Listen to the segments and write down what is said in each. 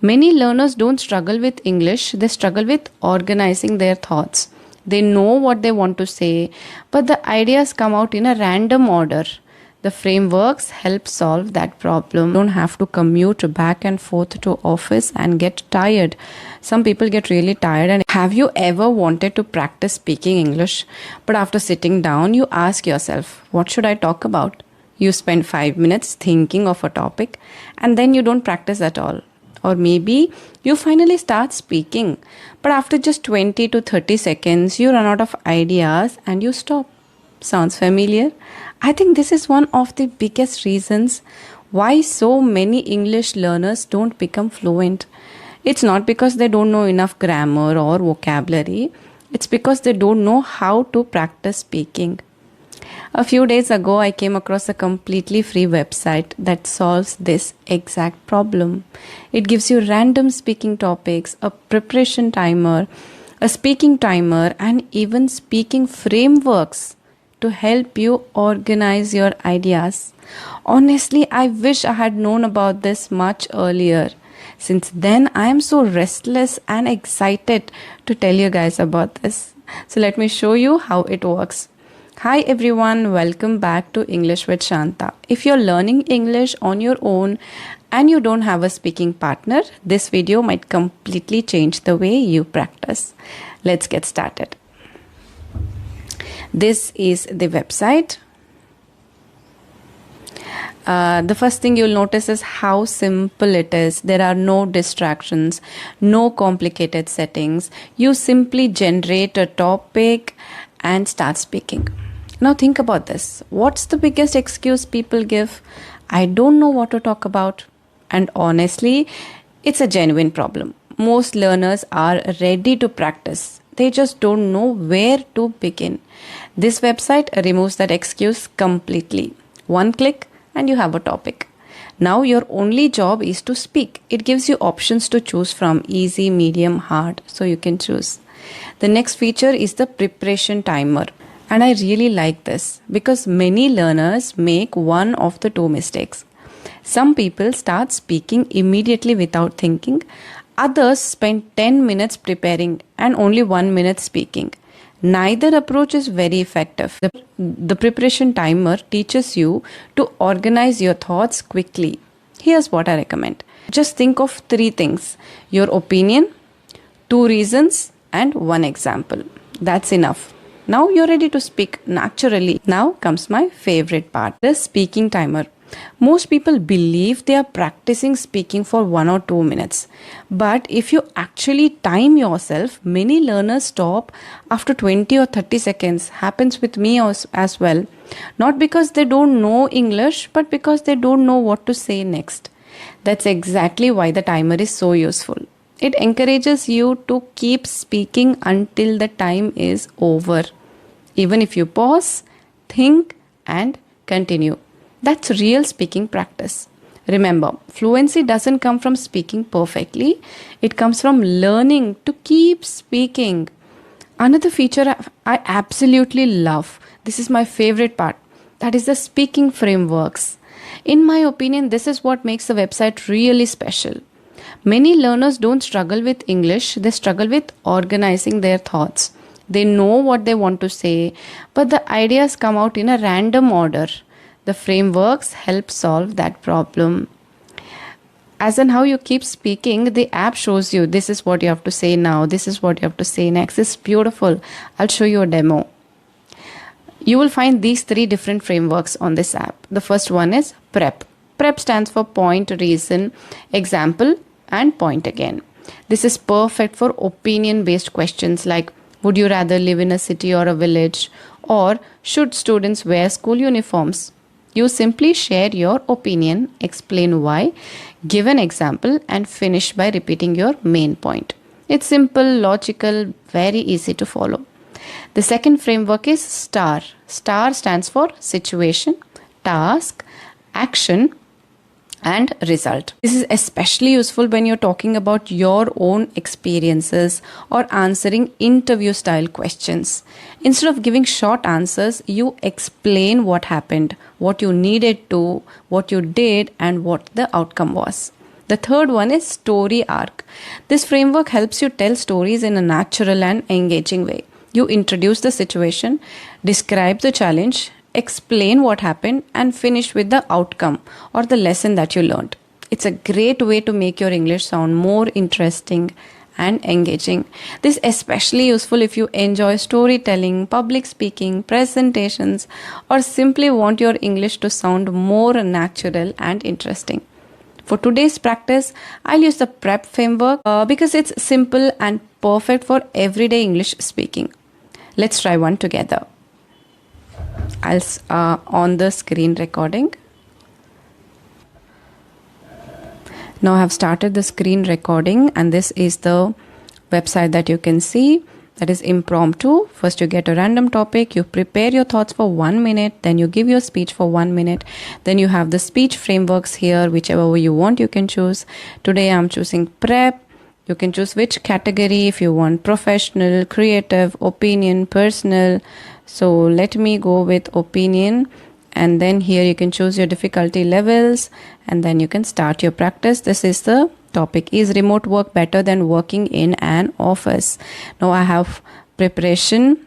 Many learners don't struggle with English, they struggle with organizing their thoughts. They know what they want to say, but the ideas come out in a random order. The frameworks help solve that problem. You don't have to commute back and forth to office and get tired. Some people get really tired. And have you ever wanted to practice speaking English, but after sitting down, you ask yourself, what should I talk about? You spend 5 minutes thinking of a topic and then you don't practice at all. Or maybe you finally start speaking, but after just 20 to 30 seconds, you run out of ideas and you stop. Sounds familiar? I think this is one of the biggest reasons why so many English learners don't become fluent. It's not because they don't know enough grammar or vocabulary. It's because they don't know how to practice speaking. A few days ago, I came across a completely free website that solves this exact problem. It gives you random speaking topics, a preparation timer, a speaking timer, and even speaking frameworks to help you organize your ideas. Honestly, I wish I had known about this much earlier. Since then, I am so restless and excited to tell you guys about this. So let me show you how it works. Hi everyone, welcome back to English with Shantha. If you're learning English on your own and you don't have a speaking partner, this video might completely change the way you practice. Let's get started. This is the website. The first thing you'll notice is how simple it is. There are no distractions, no complicated settings. You simply generate a topic and start speaking. Now think about this. What's the biggest excuse people give? I don't know what to talk about. And honestly, it's a genuine problem. Most learners are ready to practice. They just don't know where to begin. This website removes that excuse completely. One click and you have a topic. Now your only job is to speak. It gives you options to choose from: easy, medium, hard, so you can choose. The next feature is the preparation timer. And I really like this because many learners make one of the two mistakes. Some people start speaking immediately without thinking. Others spend 10 minutes preparing and only 1 minute speaking. Neither approach is very effective. The preparation timer teaches you to organize your thoughts quickly. Here's what I recommend. Just think of 3 things: your opinion, 2 reasons, and 1 example. That's enough. Now you're ready to speak naturally. Now comes my favorite part, the speaking timer. Most people believe they are practicing speaking for 1 or 2 minutes. But if you actually time yourself, many learners stop after 20 or 30 seconds. Happens with me as well. Not because they don't know English, but because they don't know what to say next. That's exactly why the timer is so useful. It encourages you to keep speaking until the time is over. Even if you pause, think, and continue. That's real speaking practice. Remember, fluency doesn't come from speaking perfectly. It comes from learning to keep speaking. Another feature I absolutely love, this is my favorite part, that is the speaking frameworks. In my opinion, this is what makes the website really special. Many learners don't struggle with English, they struggle with organizing their thoughts. They know what they want to say, but the ideas come out in a random order. The frameworks help solve that problem. As in how you keep speaking, the app shows you this is what you have to say now, this is what you have to say next. It's beautiful. I'll show you a demo. You will find these 3 different frameworks on this app. The first one is PREP. PREP stands for point, reason, example, and point again. This is perfect for opinion-based questions like, would you rather live in a city or a village? Or should students wear school uniforms? You simply share your opinion, explain why, give an example, and finish by repeating your main point. It's simple, logical, very easy to follow. The second framework is STAR. STAR stands for situation, task, action, and result. This is especially useful when you're talking about your own experiences or answering interview style questions. Instead of giving short answers, you explain what happened, what you needed to, what you did, and what the outcome was. The third one is story arc. This framework helps you tell stories in a natural and engaging way. You introduce the situation, describe the challenge, explain what happened, and finish with the outcome or the lesson that you learned. It's a great way to make your English sound more interesting and engaging. This is especially useful if you enjoy storytelling, public speaking, presentations, or simply want your English to sound more natural and interesting. For today's practice, I'll use the PrEP framework because it's simple and perfect for everyday English speaking. Let's try one together. I'll on the screen recording. Now I have started the screen recording, and this is the website that you can see. That is impromptu. First you get a random topic, you prepare your thoughts for 1 minute, then you give your speech for 1 minute. Then you have the speech frameworks here, whichever way you want you can choose. Today I'm choosing PrEP. You can choose which category if you want: professional, creative, opinion, personal. So let me go with opinion. And then here you can choose your difficulty levels, and then you can start your practice. This is the topic: is remote work better than working in an office? Now I have preparation.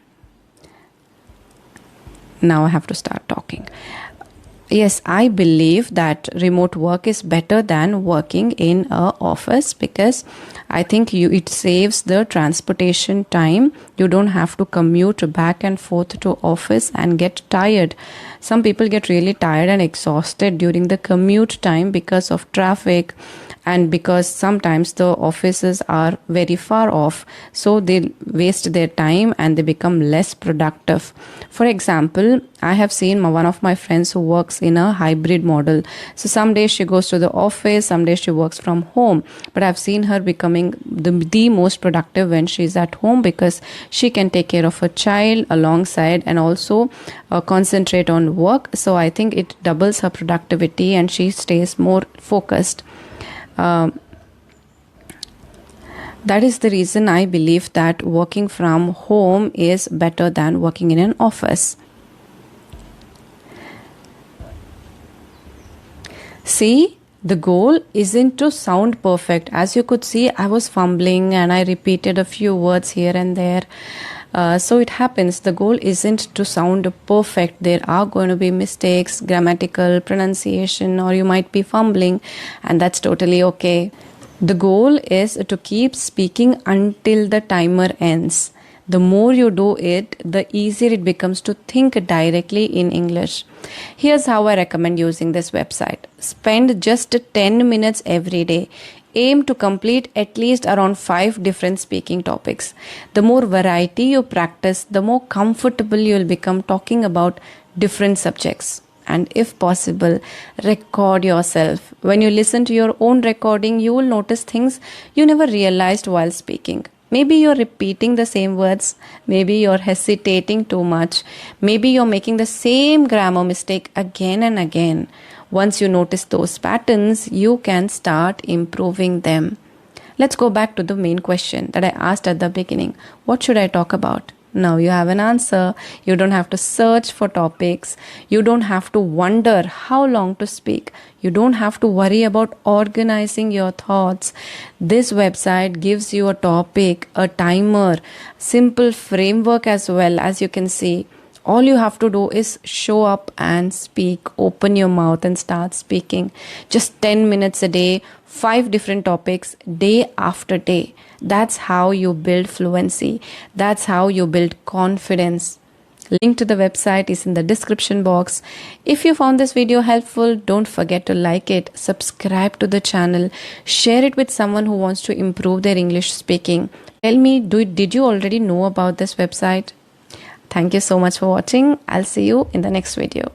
Now I have to start talking. Yes, I believe that remote work is better than working in an office because I think it saves the transportation time. You don't have to commute back and forth to office and get tired. Some people get really tired and exhausted during the commute time because of traffic and because sometimes the offices are very far off. So they waste their time and they become less productive. For example, I have seen one of my friends who works in a hybrid model. So some days she goes to the office, some days she works from home. But I've seen her becoming the most productive when she's at home because she can take care of her child alongside and also concentrate on work. So I think it doubles her productivity and she stays more focused. That is the reason I believe that working from home is better than working in an office. See, the goal isn't to sound perfect. As you could see, I was fumbling and I repeated a few words here and there. So it happens. The goal isn't to sound perfect. There are going to be mistakes, grammatical, pronunciation, or you might be fumbling, and that's totally okay. The goal is to keep speaking until the timer ends. The more you do it, the easier it becomes to think directly in English. Here's how I recommend using this website. Spend just 10 minutes every day. Aim to complete at least around 5 different speaking topics. The more variety you practice, the more comfortable you'll become talking about different subjects. And if possible, record yourself. When you listen to your own recording, you will notice things you never realized while speaking. Maybe you're repeating the same words. Maybe you're hesitating too much. Maybe you're making the same grammar mistake again and again. Once you notice those patterns, you can start improving them. Let's go back to the main question that I asked at the beginning. What should I talk about? Now you have an answer. You don't have to search for topics. You don't have to wonder how long to speak. You don't have to worry about organizing your thoughts. This website gives you a topic, a timer, simple framework as well. As you can see, all you have to do is show up and speak. Open your mouth and start speaking. Just 10 minutes a day, 5 different topics, day after day. That's how you build fluency. That's how you build confidence. Link to the website is in the description box. If you found this video helpful, don't forget to like it, subscribe to the channel, share it with someone who wants to improve their English speaking. Tell me, did you already know about this website? Thank you so much for watching. I'll see you in the next video.